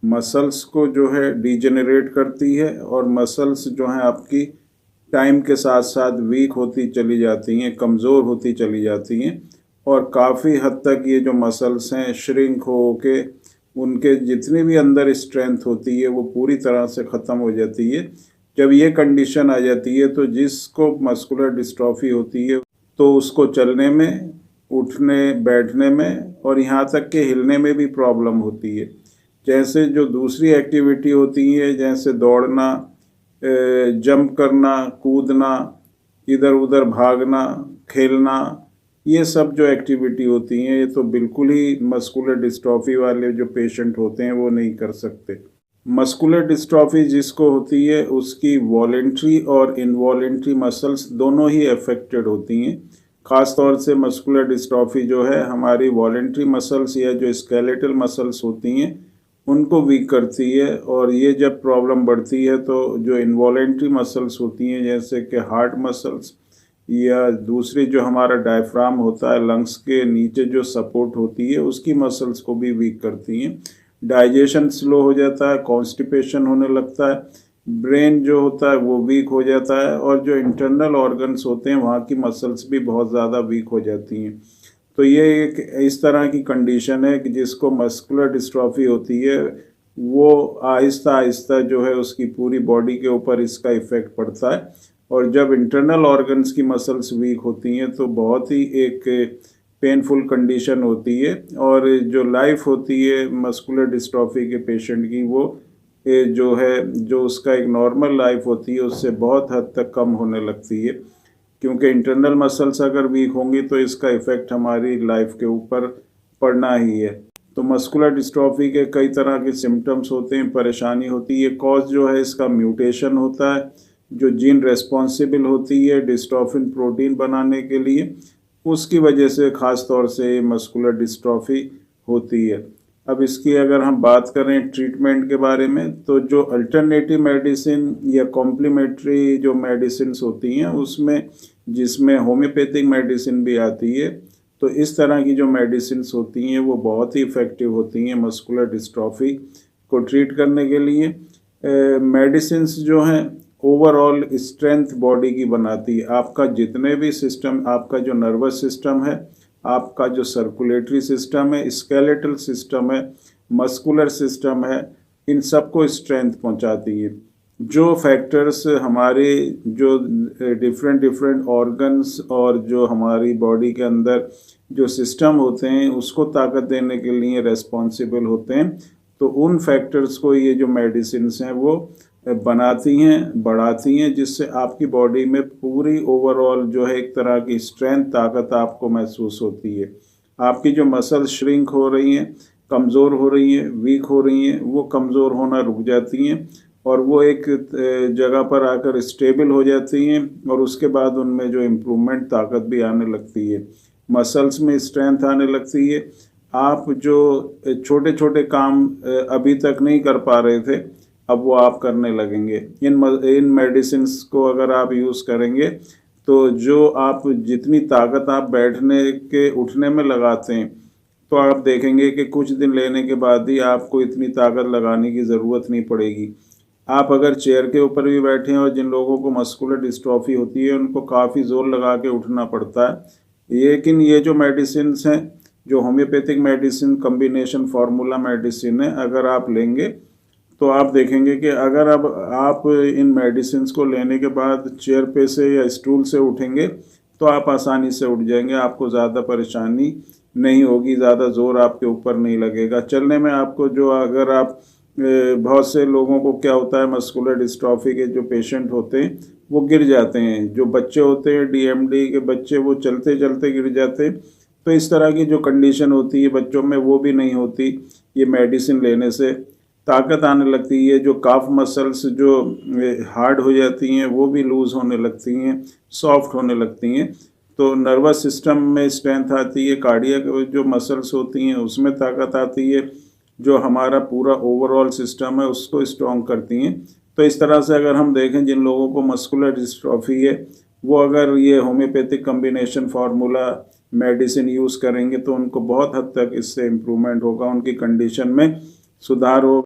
Muscles को जो है डिजेनरेट करती है और मसल्स जो हैं आपकी टाइम के साथ साथ वीक होती चली जाती हैं, कमज़ोर होती चली जाती हैं और काफ़ी हद तक ये जो मसल्स हैं श्रिंक हो के उनके जितनी भी अंदर स्ट्रेंथ होती है वो पूरी तरह से ख़त्म हो जाती है। जब ये कंडीशन आ जाती है तो जिसको मस्कुलर डिस्ट्रॉफी होती है तो उसको चलने में, उठने बैठने में और यहाँ तक कि हिलने में भी प्रॉब्लम होती है। जैसे जो दूसरी एक्टिविटी होती है जैसे दौड़ना, जंप करना, कूदना, इधर उधर भागना, खेलना, ये सब जो एक्टिविटी होती हैं ये तो बिल्कुल ही मस्कुलर डिस्ट्रॉफी वाले जो पेशेंट होते हैं वो नहीं कर सकते। मस्कुलर डिस्ट्रॉफी जिसको होती है उसकी वॉलेंट्री और इनवॉलेंट्री मसल्स दोनों ही अफेक्टेड होती हैं। ख़ास तौर से मस्कुलर डिस्ट्रॉफी जो है हमारी वॉलेंट्री मसल्स या जो स्केलेटल मसल्स होती हैं उनको वीक करती है और ये जब प्रॉब्लम बढ़ती है तो जो इनवॉलेंट्री मसल्स होती हैं जैसे कि हार्ट मसल्स या दूसरी जो हमारा डायफ्राम होता है लंग्स के नीचे जो सपोर्ट होती है उसकी मसल्स को भी वीक करती हैं। डाइजेशन स्लो हो जाता है, कॉन्स्टिपेशन होने लगता है, ब्रेन जो होता है वो वीक हो जाता है और जो इंटरनल ऑर्गन्स होते हैं वहाँ की मसल्स भी बहुत ज़्यादा वीक हो जाती हैं। तो ये एक इस तरह की कंडीशन है कि जिसको मस्कुलर डिस्ट्रॉफी होती है वो आहिस्ता आहिस्ता जो है उसकी पूरी बॉडी के ऊपर इसका इफ़ेक्ट पड़ता है और जब इंटरनल ऑर्गन्स की मसल्स वीक होती हैं तो बहुत ही एक पेनफुल कंडीशन होती है और जो लाइफ होती है मस्कुलर डिस्ट्रॉफी के पेशेंट की वो जो है जो उसका एक नॉर्मल लाइफ होती है उससे बहुत हद तक कम होने लगती है क्योंकि इंटरनल मसल्स अगर वीक होंगी तो इसका इफ़ेक्ट हमारी लाइफ के ऊपर पड़ना ही है। तो मस्कुलर डिस्ट्रॉफी के कई तरह के सिम्टम्स होते हैं, परेशानी होती है। कॉज जो है इसका म्यूटेशन होता है, जो जीन रेस्पॉन्सिबल होती है डिस्ट्रॉफिन प्रोटीन बनाने के लिए, उसकी वजह से ख़ास तौर से मस्कुलर डिस्ट्रॉफी होती है। अब इसकी अगर हम बात करें ट्रीटमेंट के बारे में तो जो अल्टरनेटिव मेडिसिन या कॉम्प्लीमेंट्री जो मेडिसिन होती हैं उसमें जिसमें होम्योपैथिक मेडिसिन भी आती है तो इस तरह की जो मेडिसिन होती हैं वो बहुत ही इफ़ेक्टिव होती हैं मस्कुलर डिस्ट्रॉफी को ट्रीट करने के लिए। मेडिसिन जो हैं ओवरऑल स्ट्रेंथ बॉडी की बनाती है। आपका जितने भी सिस्टम, आपका जो नर्वस सिस्टम है, आपका जो सर्कुलेटरी सिस्टम है, स्केलेटल सिस्टम है, मस्कुलर सिस्टम है, इन सबको स्ट्रेंथ पहुंचाती है। जो फैक्टर्स हमारे जो डिफरेंट ऑर्गन्स और जो हमारी बॉडी के अंदर जो सिस्टम होते हैं उसको ताकत देने के लिए रेस्पॉन्सिबल होते हैं तो उन फैक्टर्स को ये जो मेडिसिन्स हैं वो बनाती हैं, बढ़ाती हैं, जिससे आपकी बॉडी में पूरी ओवरऑल जो है एक तरह की स्ट्रेंथ, ताकत आपको महसूस होती है। आपकी जो मसल्स श्रिंक हो रही हैं, कमज़ोर हो रही हैं, वीक हो रही हैं, वो कमज़ोर होना रुक जाती हैं और वो एक जगह पर आकर स्टेबल हो जाती हैं और उसके बाद उनमें जो इम्प्रूवमेंट, ताकत भी आने लगती है, मसल्स में स्ट्रेंथ आने लगती है। आप जो छोटे छोटे काम अभी तक नहीं कर पा रहे थे अब वो आप करने लगेंगे। इन मेडिसिन्स को अगर आप यूज़ करेंगे तो जो आप जितनी ताकत आप बैठने के उठने में लगाते हैं तो आप देखेंगे कि कुछ दिन लेने के बाद ही आपको इतनी ताकत लगाने की ज़रूरत नहीं पड़ेगी। आप अगर चेयर के ऊपर भी बैठे हैं और जिन लोगों को मस्कुलर डिस्ट्रॉफी होती है उनको काफ़ी ज़ोर लगा के उठना पड़ता है, लेकिन ये जो मेडिसिन्स हैं, जो homeopathic medicine combination formula medicine है, अगर आप लेंगे तो आप देखेंगे कि अगर अब आप इन मेडिसिन्स को लेने के बाद चेयर पे से या स्टूल से उठेंगे तो आप आसानी से उठ जाएंगे, आपको ज़्यादा परेशानी नहीं होगी, ज़्यादा ज़ोर आपके ऊपर नहीं लगेगा चलने में। आपको जो अगर आप बहुत से लोगों को क्या होता है मस्कुलर डिस्ट्रॉफी के जो पेशेंट होते हैं वो गिर जाते हैं, जो बच्चे होते हैं डीएमडी के बच्चे वो चलते चलते गिर जाते हैं। तो इस तरह की जो कंडीशन होती है बच्चों में वो भी नहीं होती। ये मेडिसिन लेने से ताकत आने लगती है, जो काफ मसल्स जो हार्ड हो जाती हैं वो भी लूज़ होने लगती हैं, सॉफ्ट होने लगती हैं। तो नर्वस सिस्टम में स्ट्रेंथ आती है, कार्डियक जो मसल्स होती हैं उसमें ताकत आती है, जो हमारा पूरा ओवरऑल सिस्टम है उसको स्ट्रॉन्ग करती हैं। तो इस तरह से अगर हम देखें जिन लोगों को मस्कुलर डिस्ट्रॉफी है वो अगर ये homeopathic combination formula medicine use करेंगे तो उनको बहुत हद तक इससे इम्प्रूवमेंट होगा, उनकी कंडीशन में सुधार होगा।